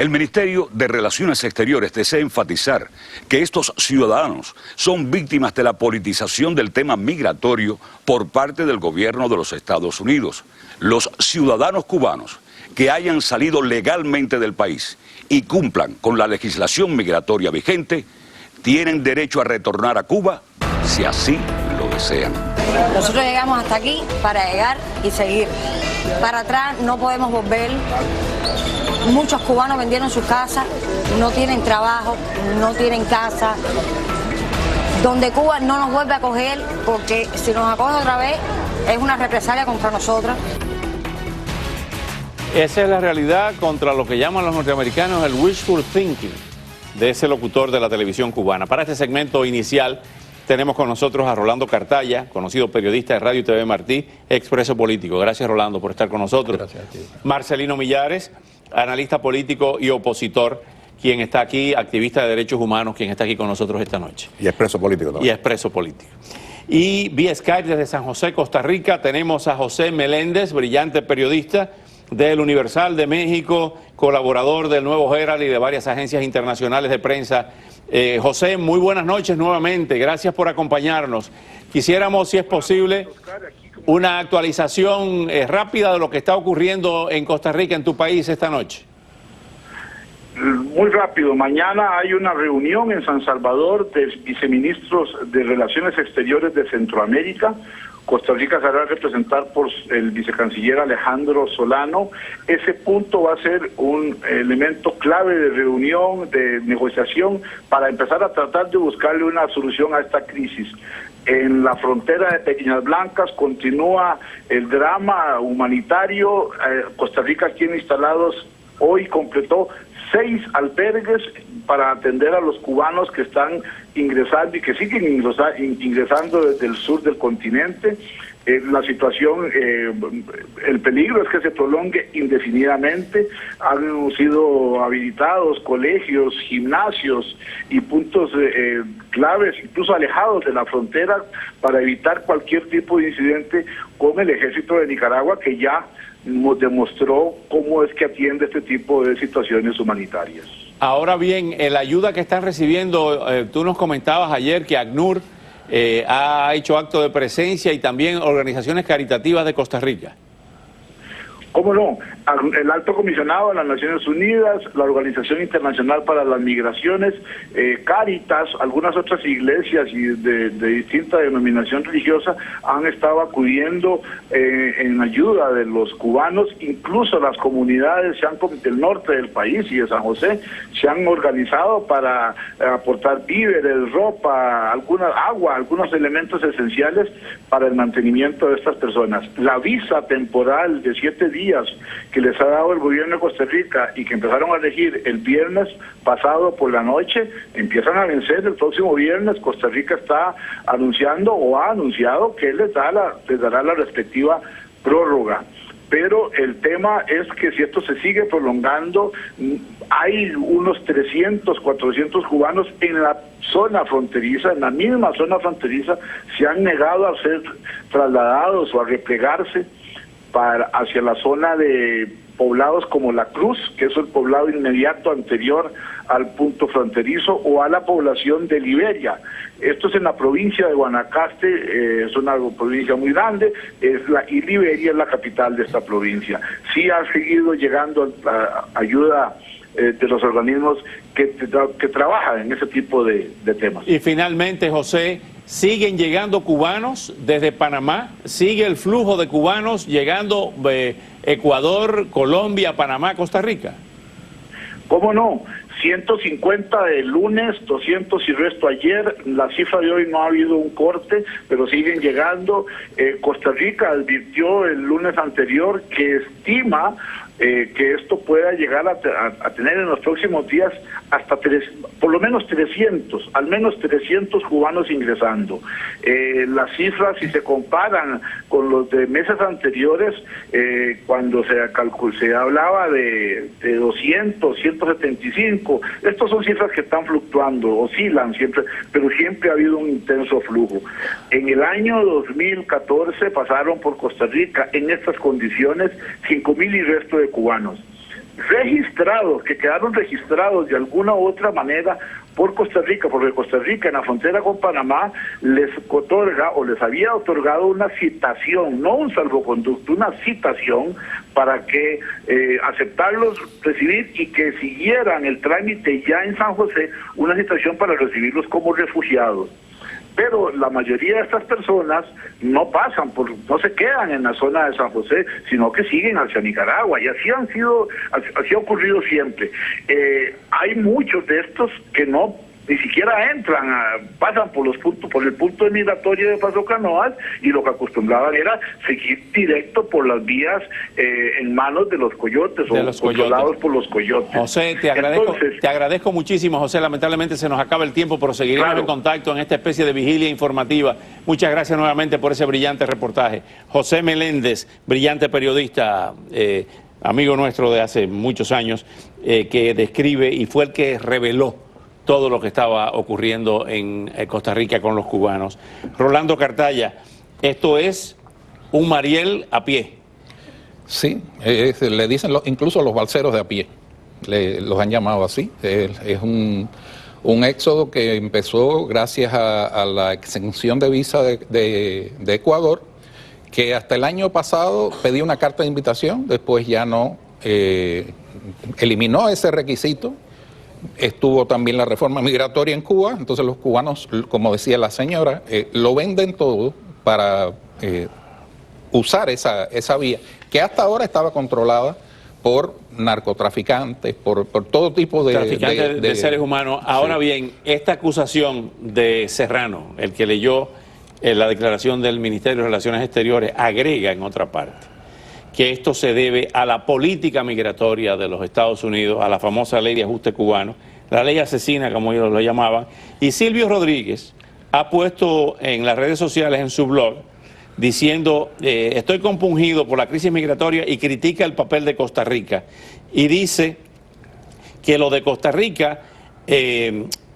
El Ministerio de Relaciones Exteriores desea enfatizar que estos ciudadanos son víctimas de la politización del tema migratorio por parte del gobierno de los Estados Unidos. Los ciudadanos cubanos que hayan salido legalmente del país y cumplan con la legislación migratoria vigente tienen derecho a retornar a Cuba si así lo desean. Nosotros llegamos hasta aquí para llegar y seguir. Para atrás no podemos volver. Muchos cubanos vendieron sus casas, no tienen trabajo, no tienen casa. Donde Cuba no nos vuelve a acoger, porque si nos acoge otra vez es una represalia contra nosotros. Esa es la realidad contra lo que llaman los norteamericanos el wishful thinking de ese locutor de la televisión cubana. Para este segmento inicial tenemos con nosotros a Rolando Cartaya, conocido periodista de Radio y TV Martí, expreso político. Gracias, Rolando, por estar con nosotros. Gracias a ti. Marcelino Millares, analista político y opositor, quien está aquí, activista de derechos humanos, quien está aquí con nosotros esta noche. Y expreso político también. Y expreso político. Y vía Skype desde San José, Costa Rica, tenemos a José Meléndez, brillante periodista del Universal de México, colaborador del Nuevo Herald y de varias agencias internacionales de prensa. José, muy buenas noches nuevamente, gracias por acompañarnos. Quisiéramos, si es posible, una actualización rápida de lo que está ocurriendo en Costa Rica, en tu país, esta noche. Muy rápido, mañana hay una reunión en San Salvador de viceministros de Relaciones Exteriores de Centroamérica. Costa Rica se hará representar por el vicecanciller Alejandro Solano. Ese punto va a ser un elemento clave de reunión, de negociación, para empezar a tratar de buscarle una solución a esta crisis. En la frontera de Peñas Blancas continúa el drama humanitario. Costa Rica tiene instalados, hoy completó 6 albergues para atender a los cubanos que están ingresando y que siguen ingresando desde el sur del continente. La situación, el peligro es que se prolongue indefinidamente. Han sido habilitados colegios, gimnasios y puntos claves, incluso alejados de la frontera, para evitar cualquier tipo de incidente con el ejército de Nicaragua, que ya nos demostró cómo es que atiende este tipo de situaciones humanitarias. Ahora bien, la ayuda que están recibiendo, tú nos comentabas ayer que ACNUR ha hecho acto de presencia y también organizaciones caritativas de Costa Rica. ¿Cómo no? El Alto Comisionado de las Naciones Unidas, la Organización Internacional para las Migraciones, Cáritas, algunas otras iglesias y de distinta denominación religiosa han estado acudiendo en ayuda de los cubanos. Incluso las comunidades del norte del país y de San José se han organizado para aportar víveres, ropa, agua, algunos elementos esenciales para el mantenimiento de estas personas. La visa temporal de 7 días que les ha dado el gobierno de Costa Rica y que empezaron a regir el viernes pasado por la noche, empiezan a vencer el próximo viernes. Costa Rica está anunciando o ha anunciado que les dará la respectiva prórroga. Pero el tema es que si esto se sigue prolongando, hay unos 300, 400 cubanos en la zona fronteriza, en la misma zona fronteriza, se han negado a ser trasladados o a replegarse hacia la zona de poblados como La Cruz, que es el poblado inmediato anterior al punto fronterizo, o a la población de Liberia. Esto es en la provincia de Guanacaste, es una provincia muy grande, y Liberia es la capital de esta provincia. Sí ha seguido llegando ayuda de los organismos que trabajan en ese tipo de temas. Y finalmente, José, ¿siguen llegando cubanos desde Panamá? ¿Sigue el flujo de cubanos llegando de Ecuador, Colombia, Panamá, Costa Rica? ¿Cómo no? 150 el lunes, 200 y resto ayer. La cifra de hoy no ha habido un corte, pero siguen llegando. Costa Rica advirtió el lunes anterior que estima que esto pueda llegar a tener en los próximos días hasta por lo menos 300, al menos 300 cubanos ingresando. Las cifras, si se comparan con los de meses anteriores, cuando se hablaba de 200, 175, estos son cifras que están fluctuando, oscilan siempre, pero siempre ha habido un intenso flujo. En el año 2014 pasaron por Costa Rica en estas condiciones 5,000 y resto de cubanos. registrados, que quedaron registrados de alguna u otra manera por Costa Rica, porque Costa Rica en la frontera con Panamá les otorga o les había otorgado una citación, no un salvoconducto, una citación para que aceptarlos, recibir y que siguieran el trámite ya en San José, una citación para recibirlos como refugiados. Pero la mayoría de estas personas no pasan, no se quedan en la zona de San José, sino que siguen hacia Nicaragua, y así ha ocurrido siempre. Hay muchos de estos que ni siquiera entran, pasan por el punto migratorio de Paso Canoas, y lo que acostumbraban era seguir directo por las vías en manos de los coyotes, controlados por los coyotes. José, te agradezco muchísimo, José. Lamentablemente se nos acaba el tiempo, pero seguiremos en contacto en esta especie de vigilia informativa. Muchas gracias nuevamente por ese brillante reportaje. José Meléndez, brillante periodista, amigo nuestro de hace muchos años, que describe y fue el que reveló todo lo que estaba ocurriendo en Costa Rica con los cubanos. Rolando Cartaya, esto es un Mariel a pie. Sí, le dicen incluso los balseros de a pie, los han llamado así. Es un éxodo que empezó gracias a la exención de visa de Ecuador, que hasta el año pasado pedía una carta de invitación, después ya no, eliminó ese requisito. Estuvo también la reforma migratoria en Cuba, entonces los cubanos, como decía la señora, lo venden todo para usar esa vía, que hasta ahora estaba controlada por narcotraficantes, por todo tipo de seres humanos. Ahora bien, esta acusación de Serrano, el que leyó la declaración del Ministerio de Relaciones Exteriores, agrega en otra parte que esto se debe a la política migratoria de los Estados Unidos, a la famosa ley de ajuste cubano, la ley asesina, como ellos lo llamaban. Y Silvio Rodríguez ha puesto en las redes sociales, en su blog, diciendo, estoy compungido por la crisis migratoria, y critica el papel de Costa Rica. Y dice que lo de Costa Rica,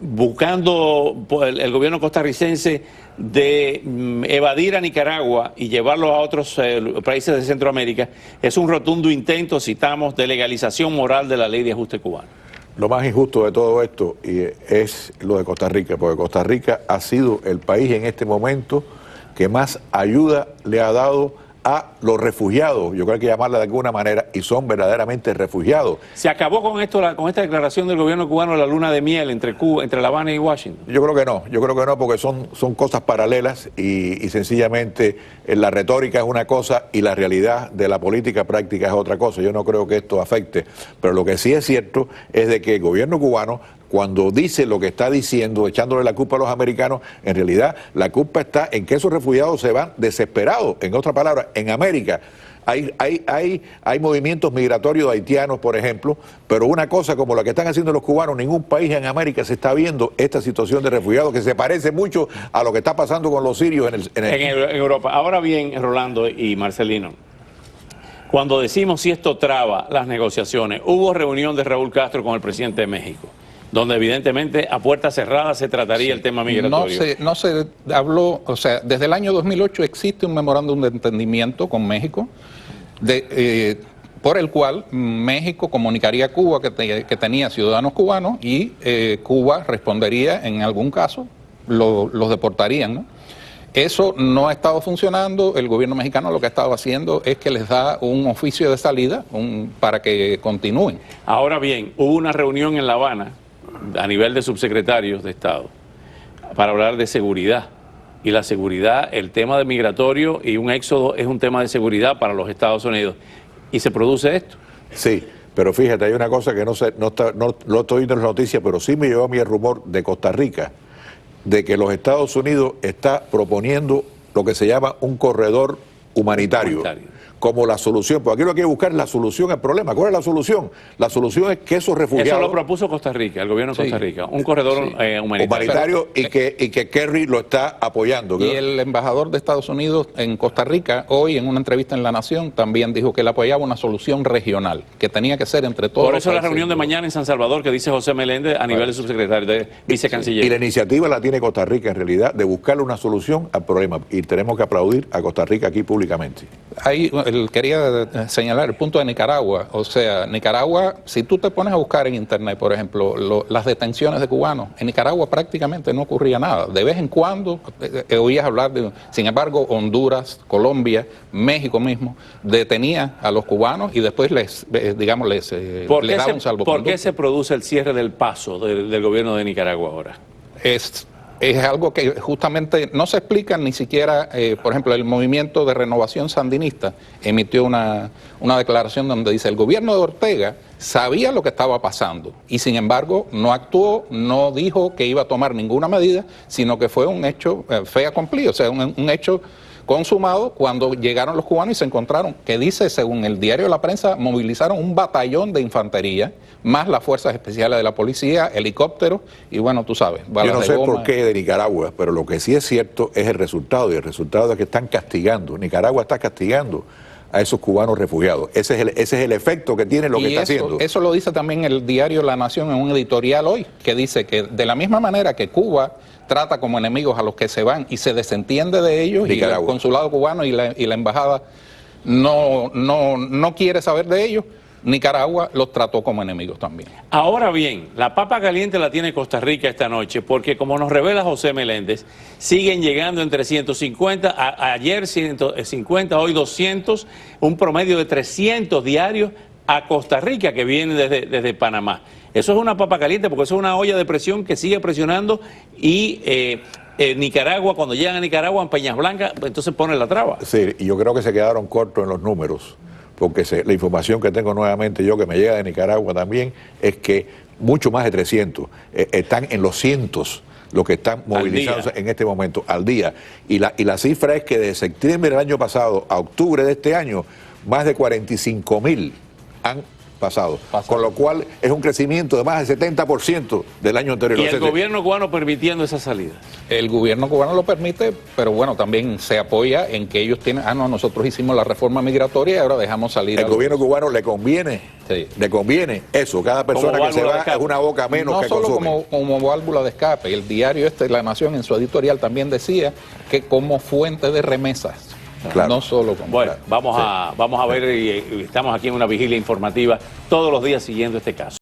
buscando el gobierno costarricense de evadir a Nicaragua y llevarlo a otros países de Centroamérica, es un rotundo intento, citamos, de legalización moral de la ley de ajuste cubano. Lo más injusto de todo esto es lo de Costa Rica, porque Costa Rica ha sido el país en este momento que más ayuda le ha dado a los refugiados, yo creo que hay que llamarla de alguna manera, y son verdaderamente refugiados. ¿Se acabó con esto, con esta declaración del gobierno cubano, la luna de miel entre La Habana y Washington? Yo creo que no, porque son cosas paralelas y sencillamente la retórica es una cosa y la realidad de la política práctica es otra cosa. Yo no creo que esto afecte, pero lo que sí es cierto es de que el gobierno cubano, cuando dice lo que está diciendo, echándole la culpa a los americanos, en realidad la culpa está en que esos refugiados se van desesperados. En otras palabras, en América hay movimientos migratorios haitianos, por ejemplo, pero una cosa como la que están haciendo los cubanos, ningún país en América se está viendo esta situación de refugiados que se parece mucho a lo que está pasando con los sirios en Europa. Ahora bien, Rolando y Marcelino, cuando decimos si esto traba las negociaciones, hubo reunión de Raúl Castro con el presidente de México, donde evidentemente a puertas cerradas se trataría el tema migratorio. No se habló, o sea, desde el año 2008 existe un memorándum de entendimiento con México, por el cual México comunicaría a Cuba que tenía ciudadanos cubanos y Cuba respondería en algún caso, los deportarían, ¿no? Eso no ha estado funcionando. El gobierno mexicano lo que ha estado haciendo es que les da un oficio de salida para que continúen. Ahora bien, hubo una reunión en La Habana a nivel de subsecretarios de Estado para hablar de seguridad. Y la seguridad, el tema de migratorio y un éxodo es un tema de seguridad para los Estados Unidos. ¿Y se produce esto? Sí, pero fíjate, hay una cosa que no estoy viendo en las noticias, pero sí me llegó a mí el rumor de Costa Rica, de que los Estados Unidos está proponiendo lo que se llama un corredor humanitario. Como la solución, porque aquí lo que hay que buscar es la solución al problema. ¿Cuál es la solución? La solución es que esos refugiados... Eso lo propuso Costa Rica, el gobierno de Costa Rica, un corredor humanitario. Y que Kerry lo está apoyando. Y el embajador de Estados Unidos en Costa Rica, hoy en una entrevista en La Nación, también dijo que él apoyaba una solución regional, que tenía que ser entre todos. Por eso la reunión de mañana en San Salvador que dice José Meléndez a nivel de subsecretario, de vicecanciller. Y la iniciativa la tiene Costa Rica en realidad de buscarle una solución al problema. Y tenemos que aplaudir a Costa Rica aquí públicamente. Ahí quería señalar el punto de Nicaragua. O sea, Nicaragua, si tú te pones a buscar en internet, por ejemplo, las detenciones de cubanos, en Nicaragua prácticamente no ocurría nada. De vez en cuando oías hablar de... Sin embargo, Honduras, Colombia, México mismo, detenían a los cubanos y después les daban un salvoconducto. ¿Por qué se produce el cierre del paso del gobierno de Nicaragua ahora? Es algo que justamente no se explica ni siquiera, por ejemplo, el Movimiento de Renovación Sandinista emitió una declaración donde dice: el gobierno de Ortega sabía lo que estaba pasando y sin embargo no actuó, no dijo que iba a tomar ninguna medida, sino que fue un hecho fait accompli, o sea, un hecho consumado cuando llegaron los cubanos y se encontraron, que dice, según el diario de la prensa, movilizaron un batallón de infantería, más las fuerzas especiales de la policía, helicópteros, y bueno, tú sabes, balas Yo no de sé goma. por qué de Nicaragua, pero lo que sí es cierto es el resultado, y el resultado es que están castigando. Nicaragua está castigando a esos cubanos refugiados. Ese es el efecto que tiene lo que está haciendo. Eso lo dice también el diario La Nación en un editorial hoy, que dice que de la misma manera que Cuba trata como enemigos a los que se van y se desentiende de ellos, Nicaragua. y el consulado cubano y la embajada no quiere saber de ellos, Nicaragua los trató como enemigos también. Ahora bien, la papa caliente la tiene Costa Rica esta noche, porque como nos revela José Meléndez, siguen llegando entre 150, ayer 150, hoy 200, un promedio de 300 diarios a Costa Rica que vienen desde Panamá. Eso es una papa caliente porque eso es una olla de presión que sigue presionando y Nicaragua, cuando llegan a Nicaragua, en Peñas Blancas, entonces pone la traba. Sí, y yo creo que se quedaron cortos en los números, porque la información que tengo nuevamente yo, que me llega de Nicaragua también, es que mucho más de 300, están en los cientos los que están movilizándose en este momento, al día. Y la cifra es que de septiembre del año pasado a octubre de este año, más de 45,000 han pasado, con lo cual es un crecimiento de más del 70% del año anterior. Y el gobierno cubano permitiendo esa salida. El gobierno cubano lo permite, pero bueno, también se apoya en que ellos tienen, nosotros hicimos la reforma migratoria y ahora dejamos salir. El gobierno cubano le conviene, sí, le conviene eso, cada persona que se va es una boca menos que consume. No solo como válvula de escape, el diario La Nación en su editorial también decía que como fuente de remesas. Claro. No solo como... Bueno, vamos a ver, y estamos aquí en una vigilia informativa todos los días siguiendo este caso.